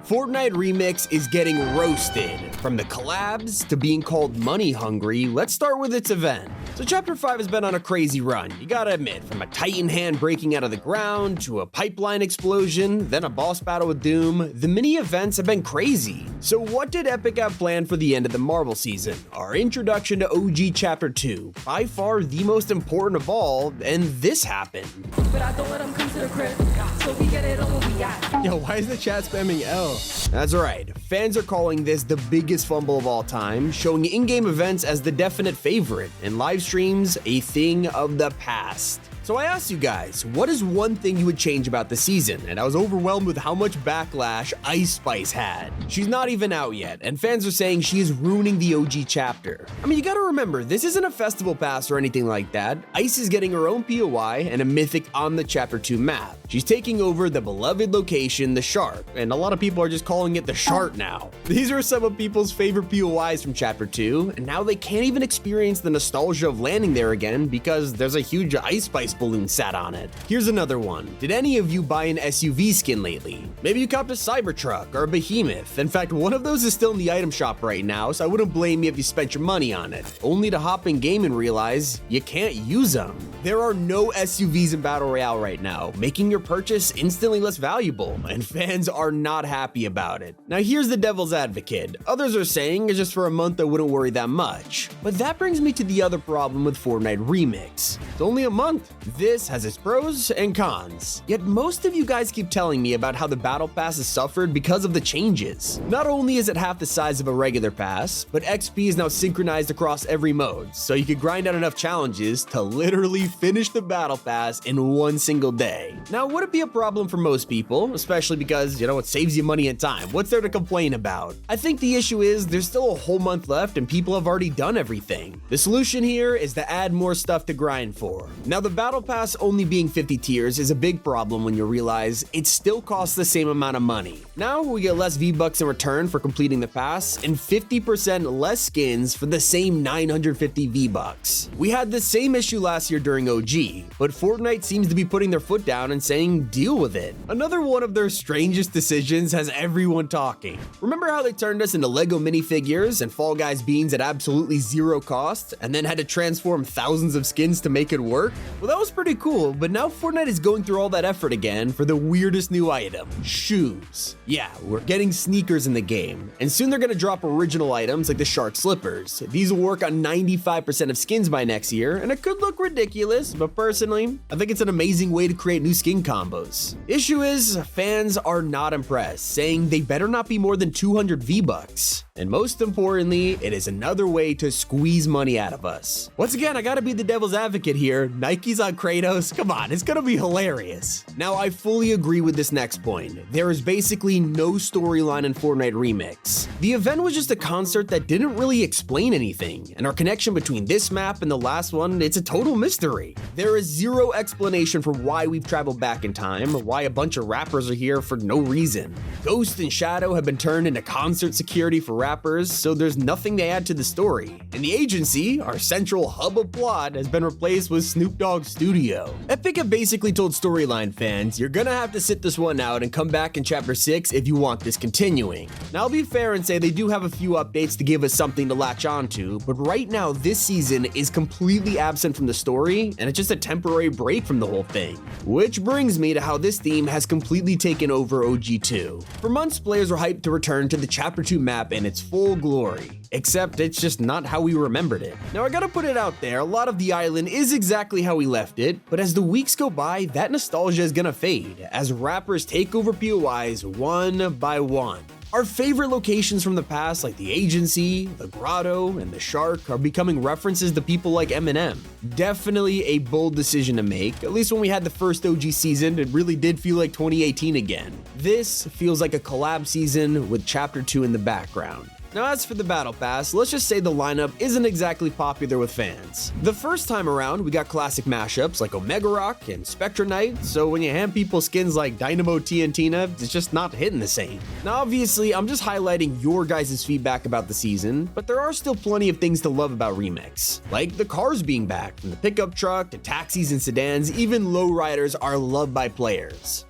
Fortnite Remix is getting roasted. From the collabs to being called money hungry, let's start with its event. So Chapter 5 has been on a crazy run, you gotta admit, from a Titan hand breaking out of the ground, to a pipeline explosion, then a boss battle with Doom, the mini events have been crazy. So what did Epic have planned for the end of the Marvel season? Our introduction to OG Chapter 2, by far the most important of all, and this happened. But I don't let them come to the crib, so we get it on what we got. Yo, why is the chat spamming L? That's right, fans are calling this the biggest fumble of all time, showing in-game events as the definite favorite, and live streams a thing of the past. So I asked you guys, what is one thing you would change about the season? And I was overwhelmed with how much backlash Ice Spice had. She's not even out yet, and fans are saying she is ruining the OG chapter. I mean, you gotta remember, this isn't a festival pass or anything like that. Ice is getting her own POI and a mythic on the Chapter 2 map. She's taking over the beloved location, the Shark, and a lot of people are just calling it the Shart now. These are some of people's favorite POIs from Chapter 2, and now they can't even experience the nostalgia of landing there again because there's a huge Ice Spice balloon sat on it. Here's another one. Did any of you buy an SUV skin lately? Maybe you copped a Cybertruck or a Behemoth. In fact, one of those is still in the item shop right now, so I wouldn't blame you if you spent your money on it, only to hop in game and realize you can't use them. There are no SUVs in Battle Royale right now, making your purchase instantly less valuable, and fans are not happy about it. Now here's the devil's advocate. Others are saying it's just for a month I wouldn't worry that much. But that brings me to the other problem with Fortnite Remix. It's only a month. This has its pros and cons. Yet most of you guys keep telling me about how the Battle Pass has suffered because of the changes. Not only is it half the size of a regular pass, but XP is now synchronized across every mode, so you can grind out enough challenges to literally finish the Battle Pass in one single day. Now, would it be a problem for most people, especially because, it saves you money and time? What's there to complain about? I think the issue is there's still a whole month left and people have already done everything. The solution here is to add more stuff to grind for. Now, the Battle Pass only being 50 tiers is a big problem when you realize it still costs the same amount of money. Now we get less V-Bucks in return for completing the pass and 50% less skins for the same 950 V-Bucks. We had the same issue last year during OG, but Fortnite seems to be putting their foot down and saying deal with it. Another one of their strangest decisions has everyone talking. Remember how they turned us into Lego minifigures and Fall Guys beans at absolutely zero cost and then had to transform thousands of skins to make it work? Well, that was pretty cool, but now Fortnite is going through all that effort again for the weirdest new item, shoes. Yeah, we're getting sneakers in the game, and soon they're gonna drop original items like the Shark slippers. These will work on 95% of skins by next year, and it could look ridiculous, but personally, I think it's an amazing way to create new skin combos. Issue is, fans are not impressed, saying they better not be more than 200 V-Bucks. And most importantly, it is another way to squeeze money out of us. Once again, I gotta be the devil's advocate here. Nike's on Kratos, come on, it's gonna be hilarious. Now, I fully agree with this next point. There is basically no storyline in Fortnite Remix. The event was just a concert that didn't really explain anything, and our connection between this map and the last one, it's a total mystery. There is zero explanation for why we've traveled back in time, or why a bunch of rappers are here for no reason. Ghost and Shadow have been turned into concert security for rappers, so there's nothing to add to the story. And the agency, our central hub of plot, has been replaced with Snoop Dogg's studio. Epic have basically told storyline fans, you're gonna have to sit this one out and come back in Chapter 6 if you want this continuing. Now, I'll be fair and say they do have a few updates to give us something to latch onto, but right now this season is completely absent from the story, and it's just a temporary break from the whole thing. Which brings me to how this theme has completely taken over OG2. For months, players were hyped to return to the Chapter 2 map in its full glory. Except it's just not how we remembered it. Now I gotta put it out there, a lot of the island is exactly how we left it, but as the weeks go by, that nostalgia is gonna fade, as rappers take over POIs one by one. Our favorite locations from the past, like the agency, the grotto, and the Shark, are becoming references to people like Eminem. Definitely a bold decision to make. At least when we had the first OG season, it really did feel like 2018 again. This feels like a collab season with Chapter 2 in the background. Now, as for the Battle Pass, let's just say the lineup isn't exactly popular with fans. The first time around, we got classic mashups like Omega Rock and Spectra Knight, so when you hand people skins like Dynamo TNTina, it's just not hitting the same. Now, obviously, I'm just highlighting your guys' feedback about the season, but there are still plenty of things to love about Remix. Like the cars being back, from the pickup truck to taxis and sedans, even lowriders are loved by players.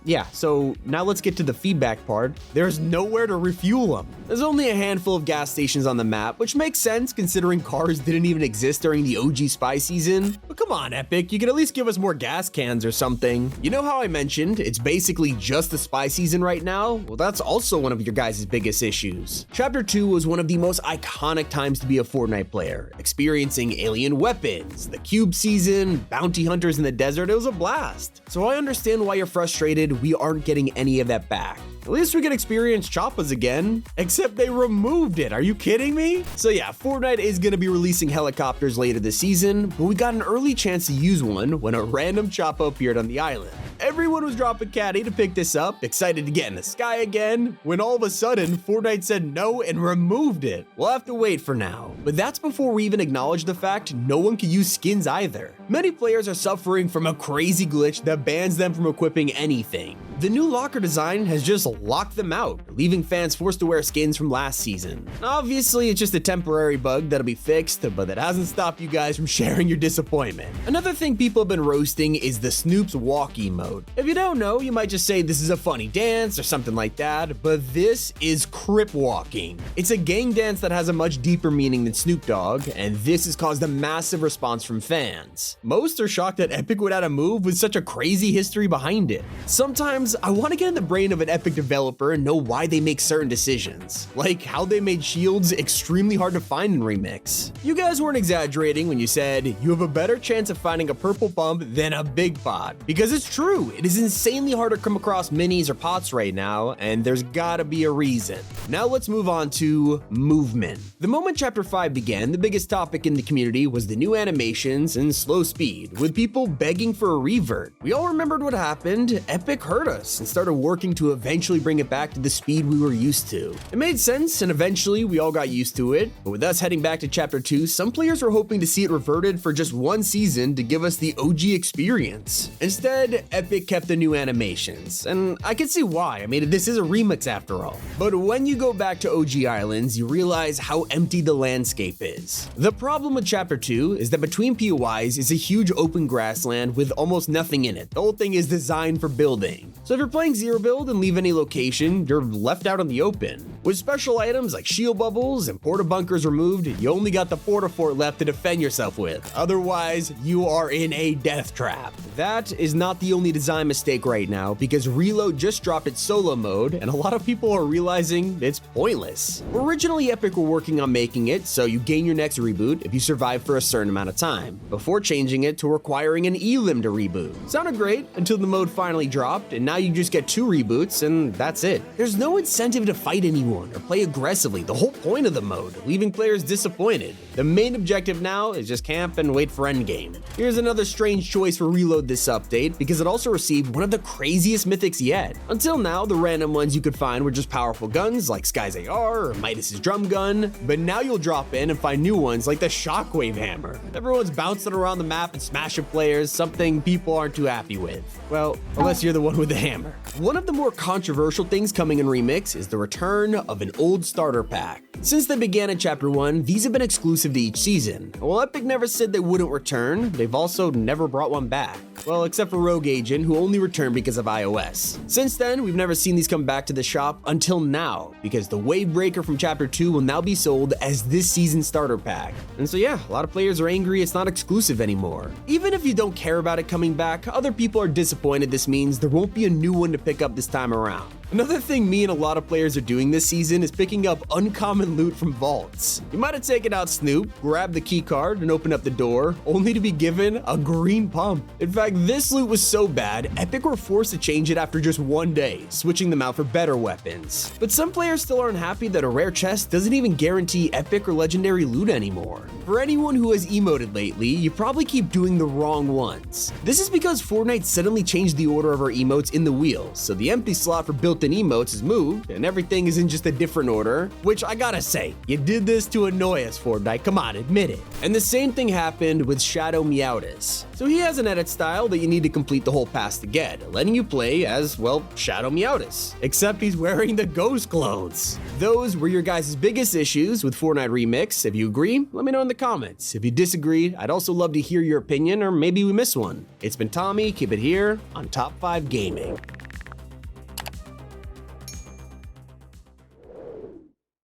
Yeah, so now let's get to the feedback part. There's nowhere to refuel them. There's only a handful of gas stations on the map, which makes sense considering cars didn't even exist during the OG Spy season. But come on, Epic, you can at least give us more gas cans or something. You know how I mentioned it's basically just the Spy season right now? Well, that's also one of your guys' biggest issues. Chapter 2 was one of the most iconic times to be a Fortnite player, experiencing alien weapons, the cube season, bounty hunters in the desert. It was a blast. So I understand why you're frustrated we aren't getting any of that back. At least we can experience Choppas again, except they removed it. Are you kidding me? So yeah, Fortnite is gonna be releasing helicopters later this season, but we got an early chance to use one when a random Choppa appeared on the island. Everyone was dropping caddy to pick this up, excited to get in the sky again, when all of a sudden, Fortnite said no and removed it. We'll have to wait for now, but that's before we even acknowledge the fact no one can use skins either. Many players are suffering from a crazy glitch that bans them from equipping anything. The new locker design has just locked them out, leaving fans forced to wear skins from last season. Obviously, it's just a temporary bug that'll be fixed, but that hasn't stopped you guys from sharing your disappointment. Another thing people have been roasting is the SNOOP's walk emote. If you don't know, you might just say this is a funny dance or something like that, but this is crip walking. It's a gang dance that has a much deeper meaning than Snoop Dogg, and this has caused a massive response from fans. Most are shocked that Epic would add a move with such a crazy history behind it. Sometimes I want to get in the brain of an Epic developer and know why they make certain decisions, like how they made shields extremely hard to find in REMIX. You guys weren't exaggerating when you said you have a better chance of finding a purple pump than a big pot, because it's true. It is insanely hard to come across minis or pots right now, and there's gotta be a reason. Now let's move on to movement. The moment Chapter 5 began, the biggest topic in the community was the new animations and slow speed, with people begging for a revert. We all remembered what happened. Epic heard us and started working to eventually bring it back to the speed we were used to. It made sense, and eventually we all got used to it, but with us heading back to Chapter 2, some players were hoping to see it reverted for just one season to give us the OG experience. Instead, Epic kept the new animations, and I can see why. I mean, this is a remix after all. But when you go back to OG Islands, you realize how empty the landscape is. The problem with Chapter 2 is that between POIs is a huge open grassland with almost nothing in it. The whole thing is designed for building. So if you're playing zero build and leave any location, you're left out in the open. With special items like shield bubbles and porta bunkers removed, you only got the porta fort left to defend yourself with. Otherwise, you are in a death trap. That is not the only design mistake right now, because Reload just dropped its solo mode, and a lot of people are realizing it's pointless. Originally, Epic were working on making it so you gain your next reboot if you survive for a certain amount of time, before changing it to requiring an elim to reboot. Sounded great until the mode finally dropped, and now you just get 2 reboots and that's it. There's no incentive to fight anyone or play aggressively, the whole point of the mode, leaving players disappointed. The main objective now is just camp and wait for endgame. Here's another strange choice for Reload this update, because it also received one of the craziest mythics yet. Until now, the random ones you could find were just powerful guns like Sky's AR or Midas's drum gun, but now you'll drop in and find new ones like the Shockwave Hammer. Everyone's bouncing around the map and smashing players, something people aren't too happy with. Well, unless you're the one with the hammer. One of the more controversial things coming in REMIX is the return of an old starter pack. Since they began in Chapter 1, these have been exclusive to each season. While Epic never said they wouldn't return, they've also never brought one back. Well, except for Rogue Agent, who only returned because of iOS. Since then, we've never seen these come back to the shop until now, because the Wave Breaker from Chapter 2 will now be sold as this season's starter pack. And so yeah, a lot of players are angry it's not exclusive anymore. Even if you don't care about it coming back, other people are disappointed this means there won't be a new one to pick up this time around. Another thing me and a lot of players are doing this season is picking up uncommon loot from vaults. You might have taken out Snoop, grabbed the key card, and opened up the door, only to be given a green pump. In fact, this loot was so bad, Epic were forced to change it after just one day, switching them out for better weapons. But some players still aren't happy that a rare chest doesn't even guarantee epic or legendary loot anymore. For anyone who has emoted lately, you probably keep doing the wrong ones. This is because Fortnite suddenly changed the order of our emotes in the wheel, so the empty slot for built built-in emotes is moved, and everything is in just a different order, which I gotta say, you did this to annoy us, Fortnite, come on, admit it. And the same thing happened with Shadow Meowtis. So he has an edit style that you need to complete the whole pass to get, letting you play as, well, Shadow Meowtis. Except he's wearing the ghost clothes. Those were your guys' biggest issues with Fortnite Remix. If you agree, let me know in the comments. If you disagree, I'd also love to hear your opinion, or maybe we missed one. It's been Tommy, keep it here on Top 5 Gaming.